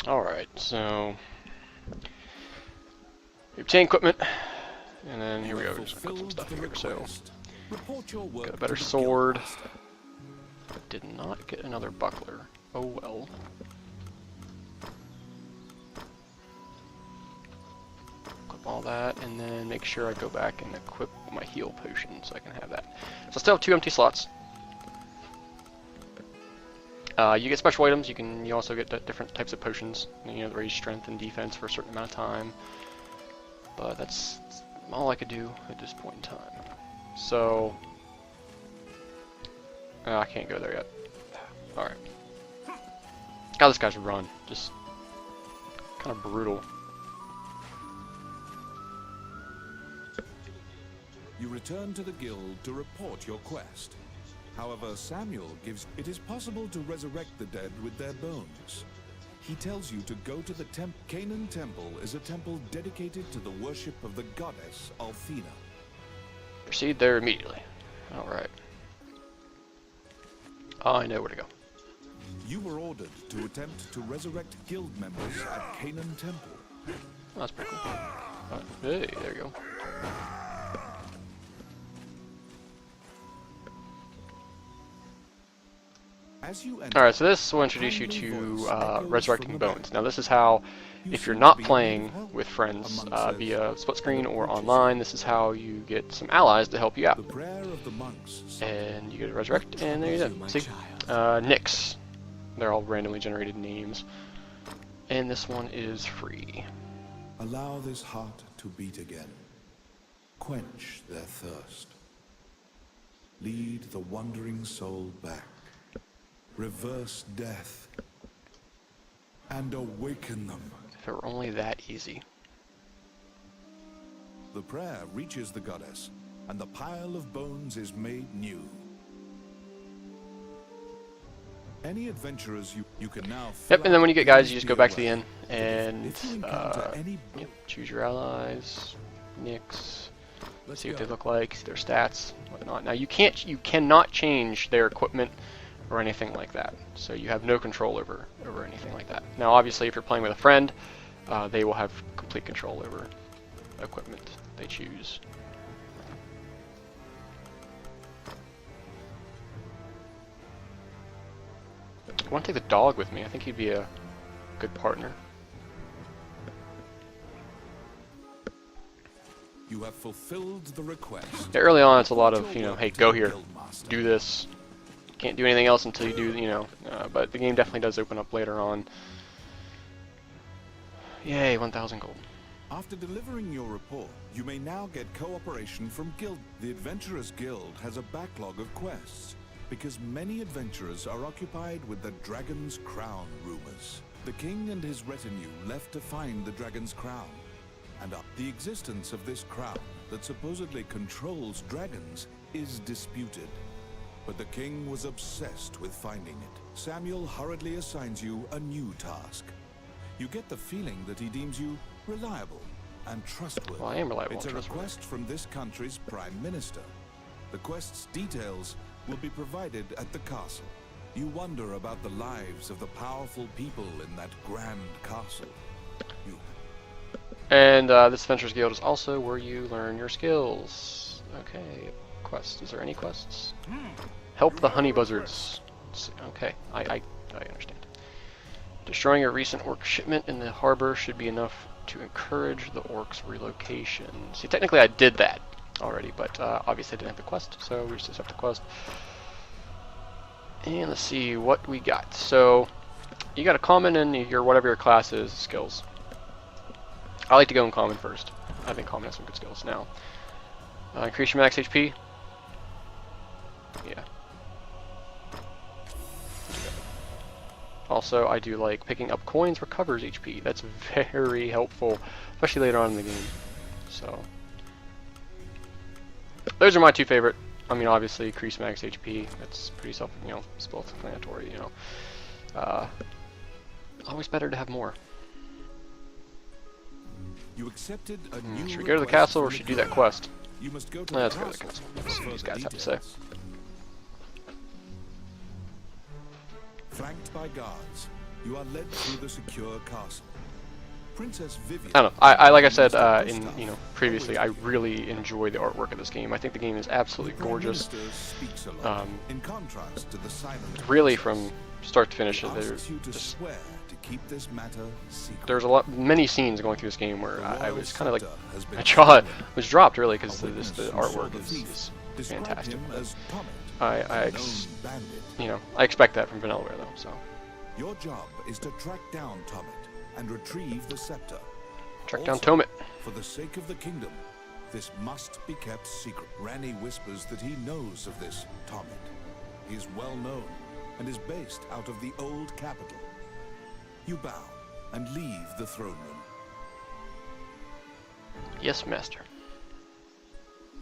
Alright, so we obtain equipment, and then here we go, just put some stuff here. So, got a better sword. Did not get another buckler. Oh well. Equip all that, and then make sure I go back and equip my heal potion so I can have that. So I still have 2 empty slots. You get special items. You also get different types of potions. You know, raise strength and defense for a certain amount of time. But that's all I could do at this point in time. So I can't go there yet. All right. God, this guy's run just kind of brutal. You return to the guild to report your quest. However, Samuel gives it is possible to resurrect the dead with their bones. He tells you to go to the Canaan Temple is a temple dedicated to the worship of the goddess Althena. Proceed there immediately. Alright. I know where to go. You were ordered to attempt to resurrect guild members at Canaan Temple. Oh, that's pretty cool. Hey, there you go. Alright, so this will introduce you to resurrecting bones. Now this is how, if you're not playing with friends via split screen or online, this is how you get some allies to help you out. And you get to resurrect, and there you go. See? Nyx. They're all randomly generated names. And this one is free. Allow this heart to beat again. Quench their thirst. Lead the wandering soul back. Reverse death, and awaken them. If it were only that easy. The prayer reaches the goddess, and the pile of bones is made new. Any adventurers you can now. Yep, and then when you get guys, you just go back to the inn and choose your allies, Nyx. See what they look like, see their stats, whatnot. Now you cannot change their equipment or anything like that. So you have no control over anything like that. Now obviously if you're playing with a friend, they will have complete control over equipment they choose. I want to take the dog with me. I think he'd be a good partner. You have fulfilled the request. Yeah, early on it's a lot of, you know, hey, go here, do this. Can't do anything else until you do, you know, but the game definitely does open up later on. Yay, 1,000 gold. After delivering your report, you may now get cooperation from Guild. The Adventurers Guild has a backlog of quests, because many adventurers are occupied with the Dragon's Crown rumors. The king and his retinue left to find the Dragon's Crown, and the existence of this crown that supposedly controls dragons is disputed. But the king was obsessed with finding it. Samuel hurriedly assigns you a new task. You get the feeling that he deems you reliable and trustworthy. Well, I am reliable. It's a request from this country's prime minister. The quest's details will be provided at the castle. You wonder about the lives of the powerful people in that grand castle. And this Adventurers Guild is also where you learn your skills. Okay, quests. Is there any quests? Help the honey buzzards. Okay, I understand. Destroying a recent orc shipment in the harbor should be enough to encourage the orcs' relocation. See, technically I did that already, but obviously I didn't have the quest, so we just have the quest. And let's see what we got. So, you got a common and your whatever your class is, skills. I like to go in common first. I think common has some good skills. Now, increase your max HP. Yeah. Also, I do like picking up coins recovers HP. That's very helpful, especially later on in the game. So, those are my two favorite. I mean, obviously, increase max HP. That's pretty self-explanatory. You know, always better to have more. You accepted a new should we go to the castle or should we do that quest? You must go to Let's go to the castle. Let's see what these guys have to say. Flanked by guards, you are led through the secure castle. Princess Vivian. I don't know. I like I said previously, I really enjoy the artwork of this game. I think the game is absolutely gorgeous. In contrast to the silent Really, from start to finish, there's many scenes going through this game where I was kind of like, my jaw was dropped really because the artwork is fantastic. I expect that from Vanillaware though. So your job is to track down Tomit and retrieve the scepter. Track down Tomit. For the sake of the kingdom, this must be kept secret. Ranni whispers that he knows of this Tomit. He is well known and is based out of the old capital. You bow and leave the throne room. Yes, master.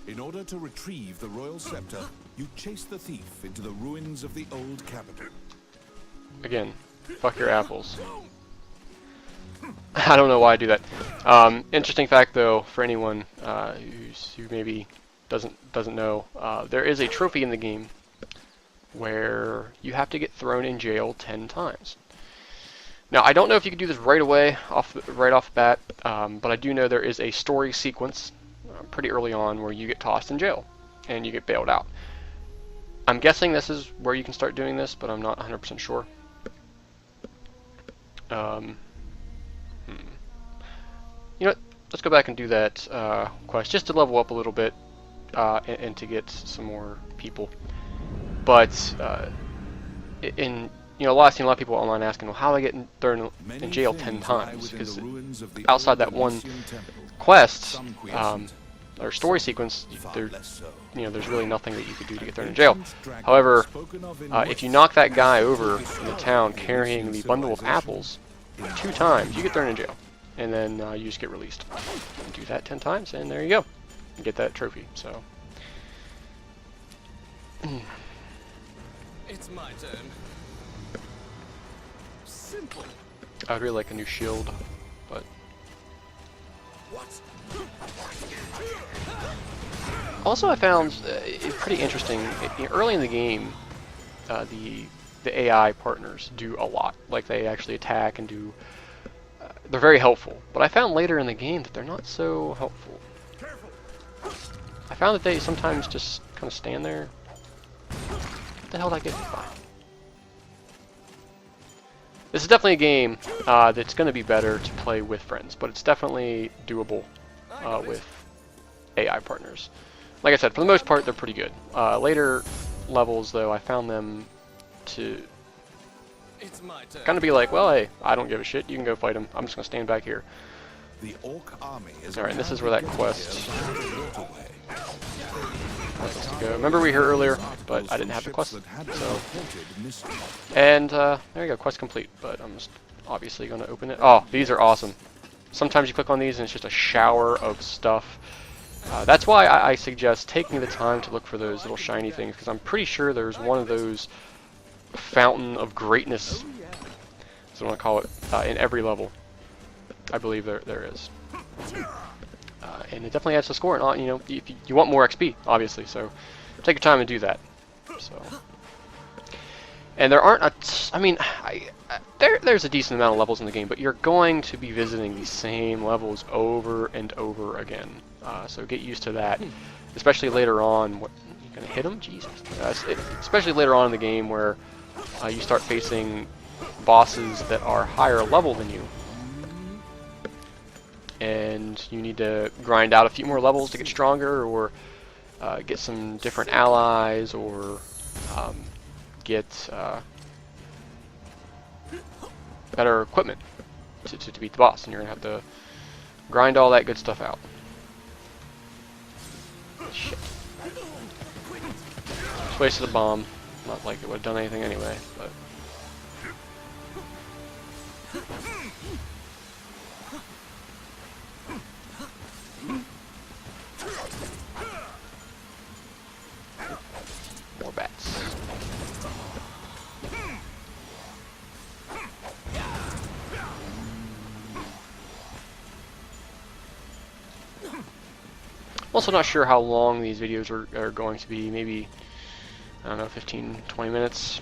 In order to retrieve the royal scepter, you chase the thief into the ruins of the old capital. Again, fuck your apples. I don't know why I do that. Interesting fact, though, for anyone who maybe doesn't know, there is a trophy in the game where you have to get thrown in jail 10 times. Now, I don't know if you can do this right away, right off the bat, but I do know there is a story sequence pretty early on where you get tossed in jail and you get bailed out. I'm guessing this is where you can start doing this, but I'm not 100% sure. You know what? Let's go back and do that quest just to level up a little bit and to get some more people. But last thing a lot of people online asking, well, how do I get thrown in jail 10 times? Because outside that one quest or story sequence, there's really nothing that you could do to get thrown in jail. However, if you knock that guy over in the town carrying the bundle of apples 2 times, you get thrown in jail, and then you just get released. And do that 10 times, and there you go. You get that trophy. So. It's my turn. Simple. I would really like a new shield, but. What? Also, I found it pretty interesting. Early in the game, the AI partners do a lot. Like, they actually attack and do. They're very helpful. But I found later in the game that they're not so helpful. I found that they sometimes just kind of stand there. What the hell did I get? Fine. This is definitely a game that's going to be better to play with friends, but it's definitely doable with AI partners. Like I said, for the most part, they're pretty good. Later levels, though, I found them to kind of be like, well, hey, I don't give a shit. You can go fight them. I'm just going to stand back here. The Orc army is Alright, and this is where that quest wants to go. Remember we were here earlier, but I didn't have the quest. So, and there you go, quest complete. But I'm just obviously going to open it. Oh, these are awesome. Sometimes you click on these and it's just a shower of stuff. That's why I suggest taking the time to look for those little shiny things, because I'm pretty sure there's one of those fountain of greatness, is what I want to call it, in every level. I believe there is. And it definitely adds to score. And if you want more XP, obviously, so take your time and do that. So, and there aren't there's a decent amount of levels in the game, but you're going to be visiting these same levels over and over again. So get used to that, especially later on. What, you gonna hit him? Jesus. Especially later on in the game where you start facing bosses that are higher level than you. And you need to grind out a few more levels to get stronger, or get some different allies, or get better equipment to beat the boss, and you're gonna have to grind all that good stuff out. Shit. Just wasted a bomb. Not like it would have done anything anyway, but. More bats. Also not sure how long these videos are going to be. Maybe, I don't know, 15-20 minutes.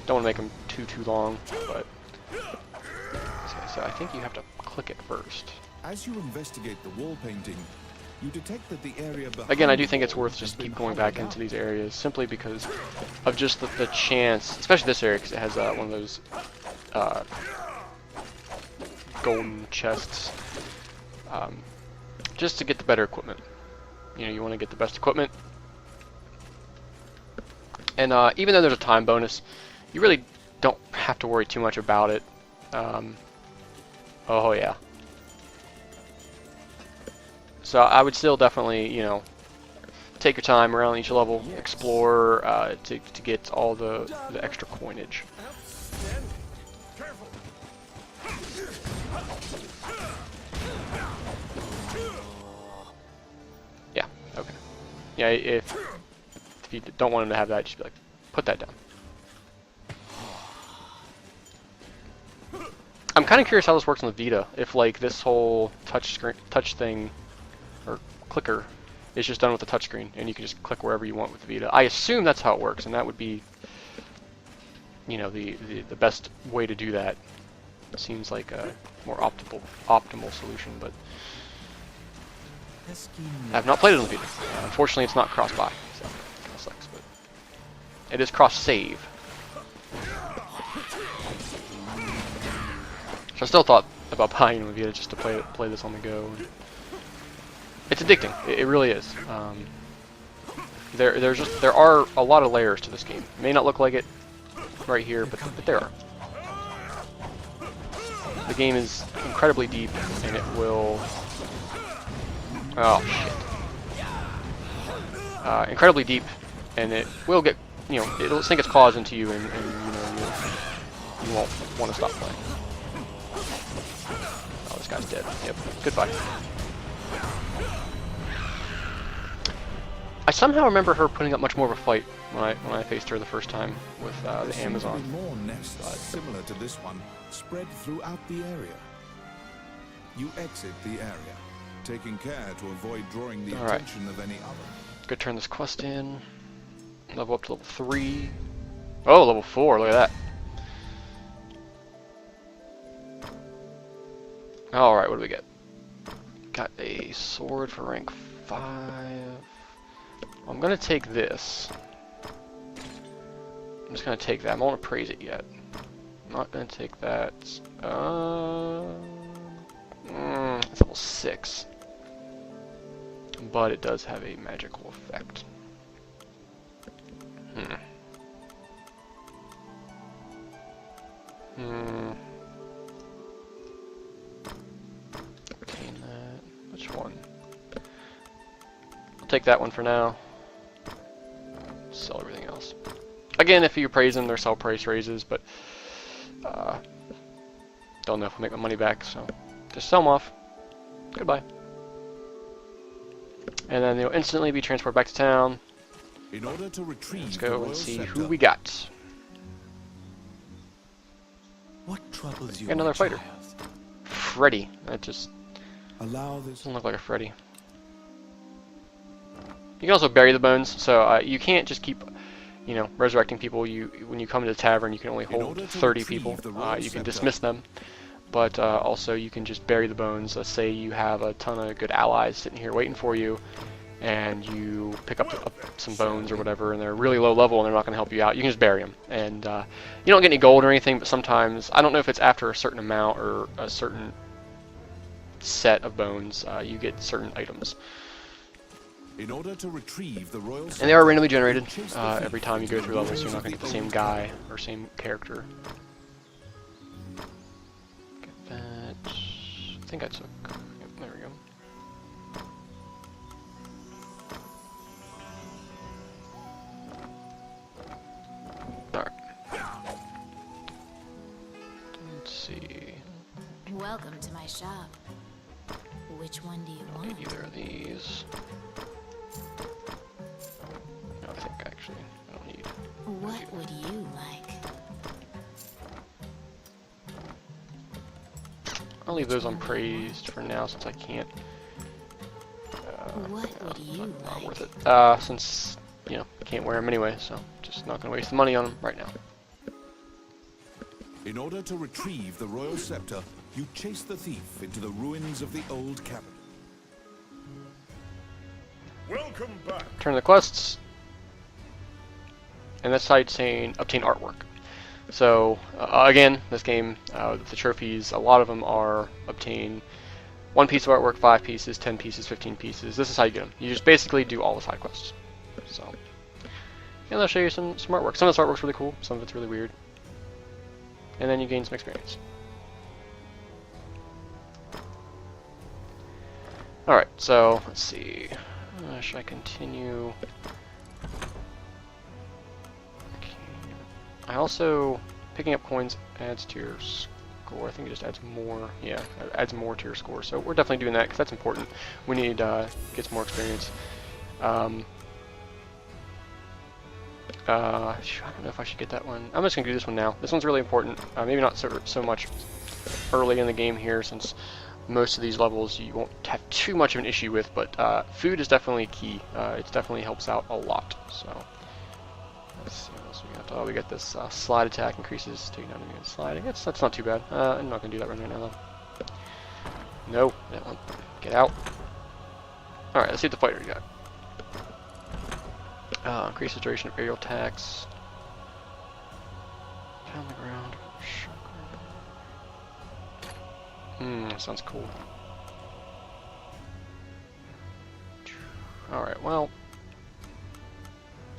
Don't want to make them too long, but Okay, so I think you have to click it first. As you investigate the wall painting, you detect that the area behind Again, I do the think it's wall worth has just been keep going hollowed back into out. these areas, simply because of just the chance, especially this area, because it has one of those golden chests, just to get the better equipment. You know, you want to get the best equipment. And even though there's a time bonus, you really don't have to worry too much about it. Oh yeah. So I would still definitely, you know, take your time around each level, explore to get all the extra coinage. Careful. Yeah. Okay. Yeah. If you don't want him to have that, just be like, put that down. I'm kind of curious how this works on the Vita. If like this whole touch thing or clicker is just done with the touchscreen, and you can just click wherever you want with the Vita. I assume that's how it works, and that would be, you know, the best way to do that. It seems like a more optimal solution, but I have not played it on the Vita. Unfortunately, it's not cross-buy, so it kind of sucks, but it is cross-save. So I still thought about buying a Vita just to play this on the go. It's addicting. It really is. There are a lot of layers to this game. It may not look like it right here, but there are. The game is incredibly deep, and it will. Oh shit. Incredibly deep, and it will get. You know, it'll sink its claws into you, and you know you won't want to stop playing. Oh, this guy's dead. Yep. Goodbye. I somehow remember her putting up much more of a fight when I faced her the first time with the There seem to Amazon. be more nests similar to this one spread throughout the area. You exit the area, taking care to avoid drawing the Alright. attention of any other. Go turn this quest in. Level up to level 3. Oh, level 4. Look at that. Alright, what do we get? Got a sword for rank 5. I'm gonna take this. I'm just gonna take that. I don't want to praise it yet. I'm not gonna take that. It's level 6. But it does have a magical effect. Obtain that. Which one? I'll take that one for now. Sell everything else. Again, if you praise them, they're sell price raises, but don't know if I'll make my money back, so just sell them off. Goodbye. And then they'll instantly be transported back to town. In order to retrieve Let's the go royal and see scepter, who we got. What troubles you, Got another my fighter. child? Freddy. That just allow this. doesn't look like a Freddy. You can also bury the bones, so you can't just keep, you know, resurrecting people. When you come to the tavern, you can only hold 30 people. You can dismiss them, but also you can just bury the bones. Let's say you have a ton of good allies sitting here waiting for you, and you pick up some bones or whatever, and they're really low level and they're not going to help you out. You can just bury them, and you don't get any gold or anything. But sometimes, I don't know if it's after a certain amount or a certain set of bones, you get certain items. In order to retrieve the royal And they are randomly generated every time you go through levels, so you're not going to get the same guy or same character. Get that. I think I took. Yep, there we go. Alright. Let's see. Welcome to my shop. Which one do you want? Either of these. No, I think actually I don't need. What would you like? I'll leave those unpraised for now since I can't. What would you Not like? worth it. Since you know I can't wear them anyway, so just not gonna waste the money on them right now. In order to retrieve the royal scepter, you chase the thief into the ruins of the old capital. Welcome back. Turn the quests. And this site's saying obtain artwork. So again, this game, the trophies, a lot of them are obtain 1 piece of artwork, 5 pieces, 10 pieces, 15 pieces. This is how you get them. You just basically do all the side quests. So, and I'll show you some artwork. Some of this artwork's really cool, some of it's really weird. And then you gain some experience. Alright, so let's see. Should I continue? Okay. I also, picking up coins adds to your score. I think it just adds more. Yeah, it adds more to your score. So we're definitely doing that because that's important. We need to get some more experience. I don't know if I should get that one. I'm just gonna do this one now. This one's really important. Maybe not so much early in the game here, since most of these levels you won't have too much of an issue with. But food is definitely key. It definitely helps out a lot. So let's see what else we got. Oh, we got this slide attack increases taking down the slide. I guess that's not too bad. I'm not gonna do that right now though. No, that one. Get out. All right, let's see what the fighter you got. Increases duration of aerial attacks. Down the ground. Sounds cool. Alright, well,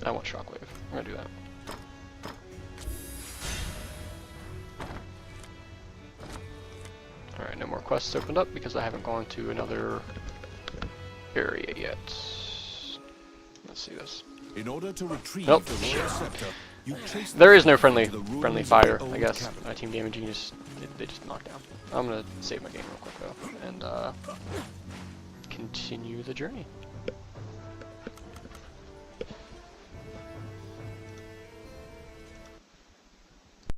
I want shockwave. I'm gonna do that. Alright, no more quests opened up because I haven't gone to another area yet. Let's see this. In order to retrieve Nope. the royal scepter, you chase the There is no thief friendly into the ruins of fire, the I old guess. capital. Team damage, you can just, they just knock down. I'm gonna save my game real quick though, and continue the journey.